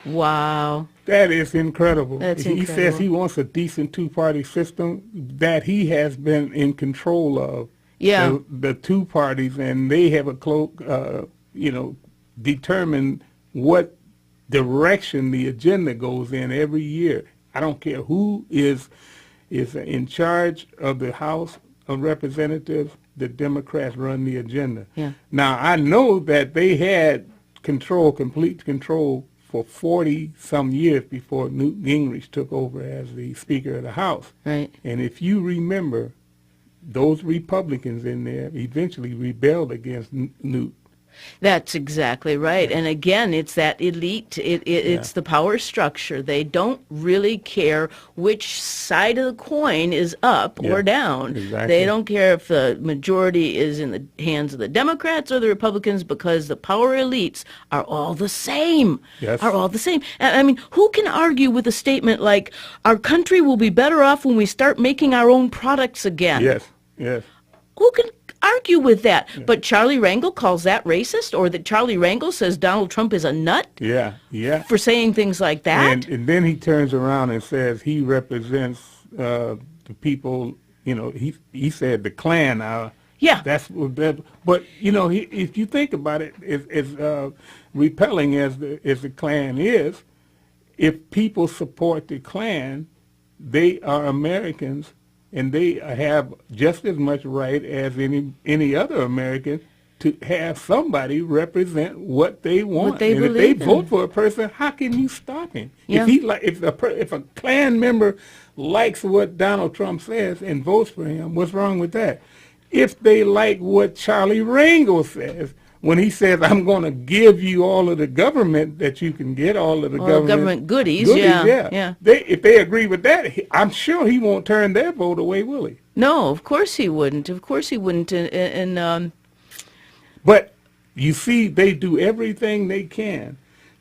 Wow. That is incredible. That's He incredible. says he wants a decent two-party system that he has been in control of. Yeah. The two parties, and they have determined what direction the agenda goes in every year. I don't care who is in charge of the House of Representatives. The Democrats run the agenda. Yeah. Now I know that they had complete control for 40-some years before Newt Gingrich took over as the Speaker of the House. Right. And if you remember, those Republicans in there eventually rebelled against Newt. That's exactly right. And again, it's that elite. It's the power structure. They don't really care which side of the coin is up or down. Exactly. They don't care if the majority is in the hands of the Democrats or the Republicans, because the power elites are all the same. Yes. Are all the same. I mean, who can argue with a statement like, our country will be better off when we start making our own products again? Yes, yes. Who can argue with that? Yeah. But Charlie Rangel calls that racist, or that Charlie Rangel says Donald Trump is a nut? Yeah, yeah. For saying things like that? And then he turns around and says he represents the people, he said the Klan. Yeah. That's what that, but, if you think about it, as repelling as the Klan is, if people support the Klan, they are Americans, and they have just as much right as any other American to have somebody represent what they want. What they and if believe they in. vote for a person, how can you stop him? Yeah. If a Klan member likes what Donald Trump says and votes for him, what's wrong with that? If they like what Charlie Rangel says, when he says, I'm going to give you all of the government that you can get, all of the government goodies, yeah. If they agree with that, I'm sure he won't turn their vote away, will he? No, of course he wouldn't. Of course he wouldn't. But you see, they do everything they can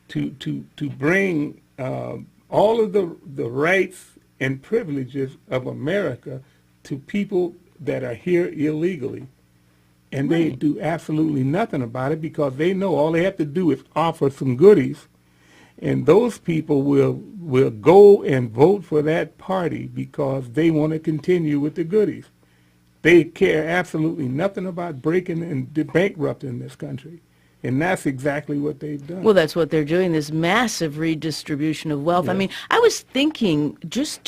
to bring all of the rights and privileges of America to people that are here illegally. And they do absolutely nothing about it, because they know all they have to do is offer some goodies, and those people will go and vote for that party because they want to continue with the goodies. They care absolutely nothing about breaking and bankrupting this country. And that's exactly what they've done. Well, that's what they're doing, this massive redistribution of wealth. Yeah. I mean, I was thinking just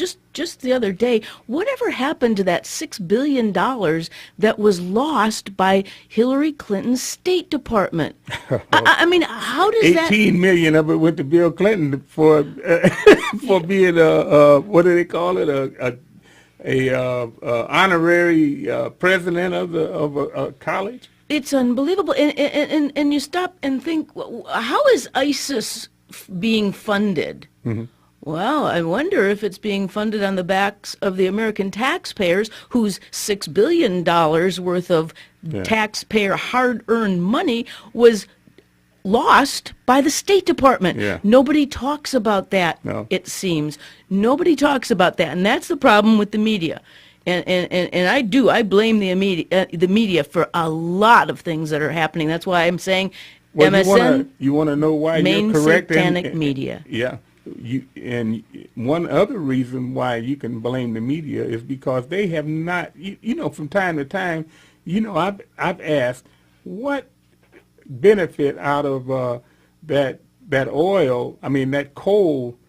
the other day, whatever happened to that $6 billion that was lost by Hillary Clinton's State Department? I mean, how does 18 million of it went to Bill Clinton for being what do they call it, a honorary president of a college? It's unbelievable. And you stop and think, how is ISIS being funded? Mm-hmm. Well, I wonder if it's being funded on the backs of the American taxpayers, whose $6 billion worth of taxpayer hard-earned money was lost by the State Department. Yeah. Nobody talks about that, it seems. Nobody talks about that, and that's the problem with the media. And I blame the media for a lot of things that are happening. That's why I'm saying MSN. You want to know why main you're correct? Satanic media. Yeah. And one other reason why you can blame the media is because they have not, from time to time, I've asked, what benefit out of that oil, that coal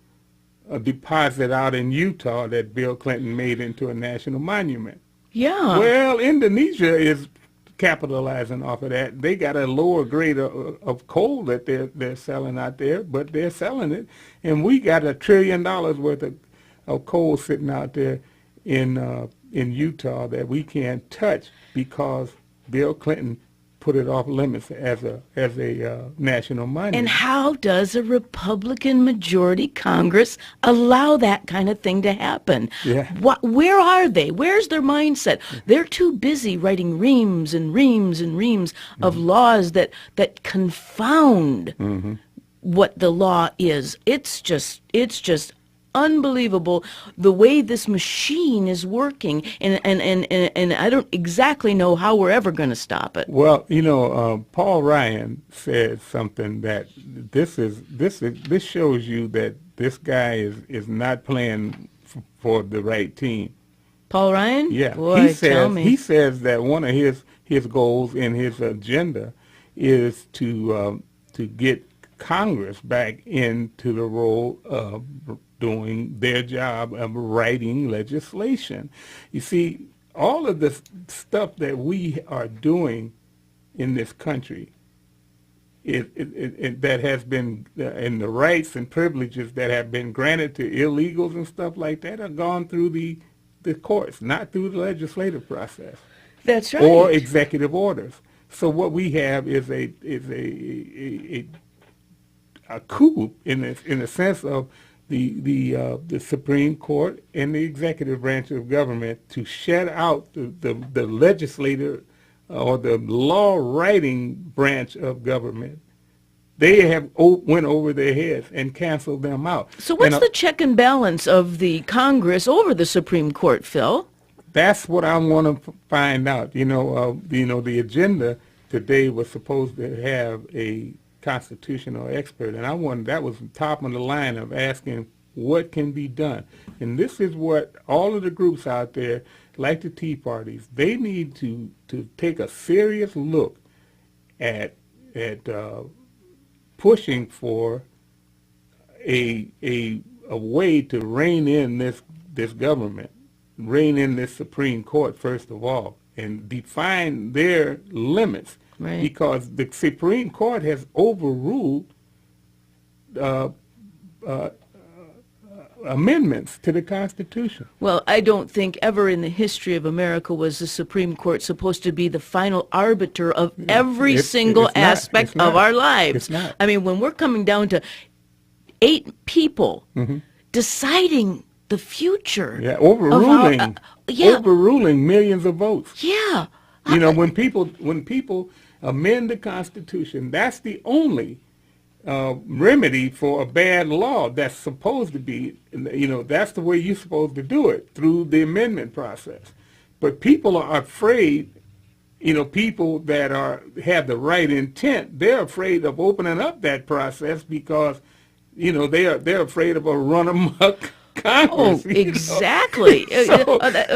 deposit out in Utah that Bill Clinton made into a national monument? Yeah. Well, Indonesia is capitalizing off of that. They got a lower grade of coal that they're selling out there, but they're selling it, and we got $1 trillion worth of coal sitting out there in Utah that we can't touch because Bill Clinton put it off limits as a national monument. And how does a Republican majority Congress allow that kind of thing to happen? Yeah. Where are they? Where's their mindset? They're too busy writing reams and reams and reams of laws that confound what the law is. It's just unbelievable the way this machine is working, and I don't exactly know how we're ever going to stop it. Well, Paul Ryan said something that this shows you that this guy is not playing for the right team. Paul Ryan? Yeah, Boy, tell me. He says that one of his goals in his agenda is to get Congress back into the role of doing their job of writing legislation. You see, all of the stuff that we are doing in this country, that has been, and the rights and privileges that have been granted to illegals and stuff like that, are gone through the courts, not through the legislative process. That's right. Or executive orders. So what we have is a coup in the sense of the Supreme Court and the executive branch of government to shut out the legislator or the law writing branch of government. They have went over their heads and canceled them out. So what's the check and balance of the Congress over the Supreme Court, Phil? That's what I want to find out. The agenda today was supposed to have a constitutional expert, and that was top of the line of asking what can be done. And this is what all of the groups out there, like the Tea Parties, they need to take a serious look at pushing for a way to rein in this government, rein in this Supreme Court first of all, and define their limits. Right. Because the Supreme Court has overruled amendments to the Constitution. Well, I don't think ever in the history of America was the Supreme Court supposed to be the final arbiter of every single aspect of our lives. It's not. I mean, when we're coming down to 8 people deciding the future. Yeah, overruling millions of votes. Yeah. When people amend the Constitution, that's the only remedy for a bad law. That's supposed to be, that's the way you're supposed to do it, through the amendment process. But people are afraid, people that have the right intent, they're afraid of opening up that process because, they're afraid of a run amok Congress. Oh, exactly.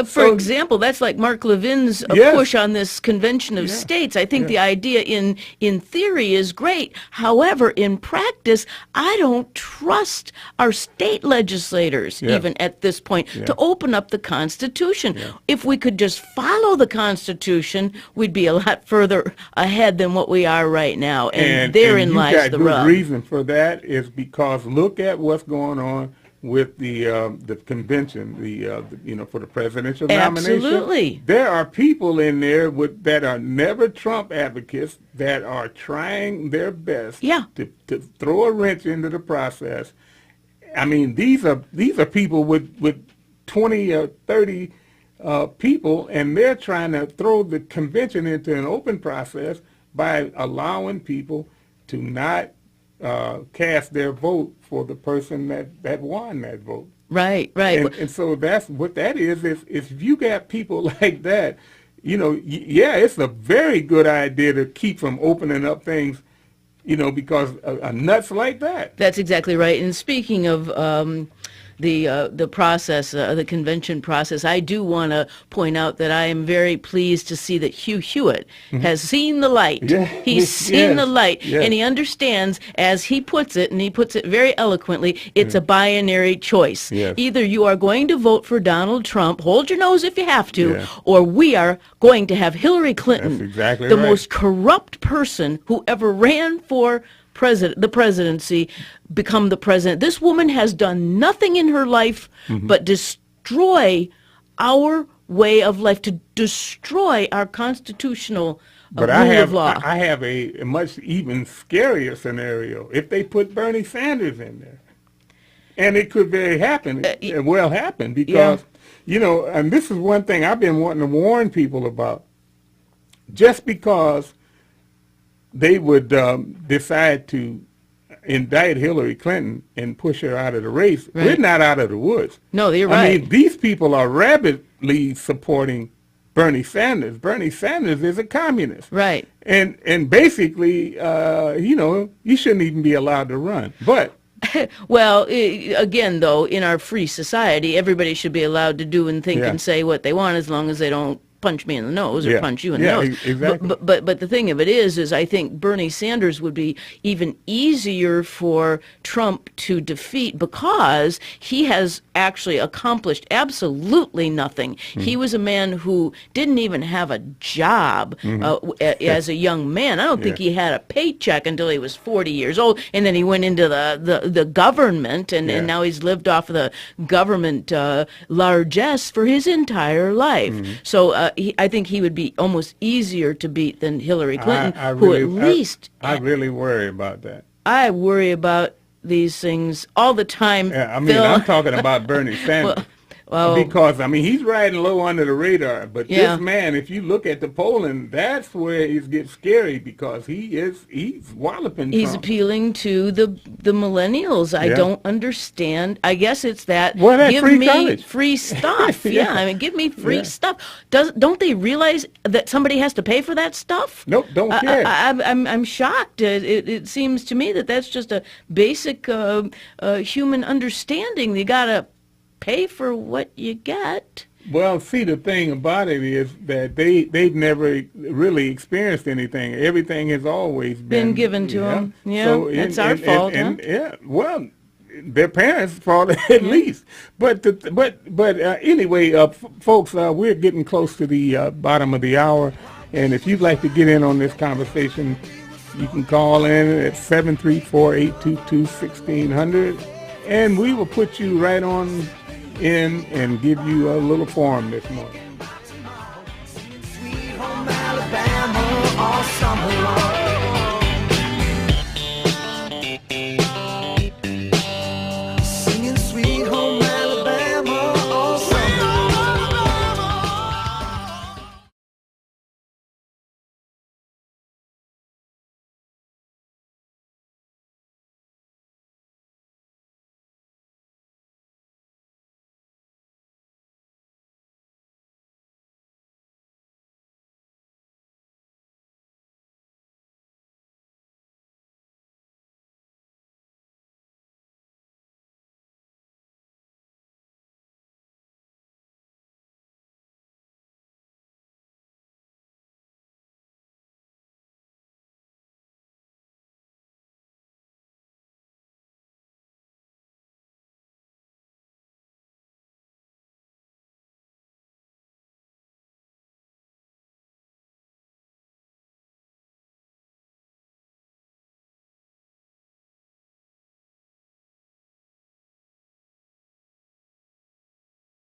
For example, that's like Mark Levin's push on this Convention of States. I think the idea in theory is great. However, in practice, I don't trust our state legislators, even at this point, to open up the Constitution. If we could just follow the Constitution, we'd be a lot further ahead than what we are right now. And therein lies the rub. The reason for that is because look at what's going on with the convention, for the presidential nomination. Absolutely. There are people in there that are never Trump advocates that are trying their best to throw a wrench into the process. I mean, these are people with 20 or 30 people, and they're trying to throw the convention into an open process by allowing people to not cast their vote for the person that won that vote. Right. And so that's what that is if you got people like that, it's a very good idea to keep from opening up things, because nuts like that. That's exactly right. And speaking of the process, the convention process, I do want to point out that I am very pleased to see that Hugh Hewitt has seen the light. Yeah. He's seen the light, Yes. and he understands, as he puts it, and he puts it very eloquently, it's a binary choice. Yes. Either you are going to vote for Donald Trump, hold your nose if you have to, Yeah. or we are going to have Hillary Clinton, That's exactly the right. most corrupt person who ever ran for the presidency, become the president. This woman has done nothing in her life but destroy our way of life, to destroy our constitutional rule of law. I have a much even scarier scenario. If they put Bernie Sanders in there, and it could very happen, well happen, because, and this is one thing I've been wanting to warn people about. Just because they would decide to indict Hillary Clinton and push her out of the race, Right. we're not out of the woods. No, you're I right. mean, these people are rabidly supporting Bernie Sanders. Bernie Sanders is a communist. Right. And basically, you shouldn't even be allowed to run. But Well, again, though, in our free society, everybody should be allowed to do and think Yeah. and say what they want as long as they don't punch me in the nose or Yeah. punch you in Yeah, the nose. exactly. But the thing of it is I think Bernie Sanders would be even easier for Trump to defeat because he has actually accomplished absolutely nothing. He was a man who didn't even have a job as a young man. I don't think he had a paycheck until he was 40 years old, and then he went into the government, and now he's lived off of the government largesse for his entire life. So I think he would be almost easier to beat than Hillary Clinton, who at least... I really worry about that. I worry about these things all the time. Yeah, I mean, Phil. I'm talking about Bernie Sanders. Well, Because, I mean, he's riding low under the radar. But Yeah. this man, if you look at the polling, that's where it gets scary because he's walloping he's Trump. appealing to the millennials. I Yeah. don't understand. I guess it's that Well, that's give free me college. free stuff. Yeah. I mean, give me free Yeah. stuff. Don't they realize that somebody has to pay for that stuff? Nope, don't care. I'm shocked. It seems to me that that's just a basic human understanding. You gotta pay for what you get. Well, see, the thing about it is that they've never really experienced anything. Everything has always Been given to them. Yeah, that's our fault, huh? Yeah, well, their parents' fault at least. But anyway, folks, we're getting close to the bottom of the hour, and if you'd like to get in on this conversation, you can call in at 734-822-1600, and we will put you right on in and give you a little forum this morning. Sweet home Alabama all summer long.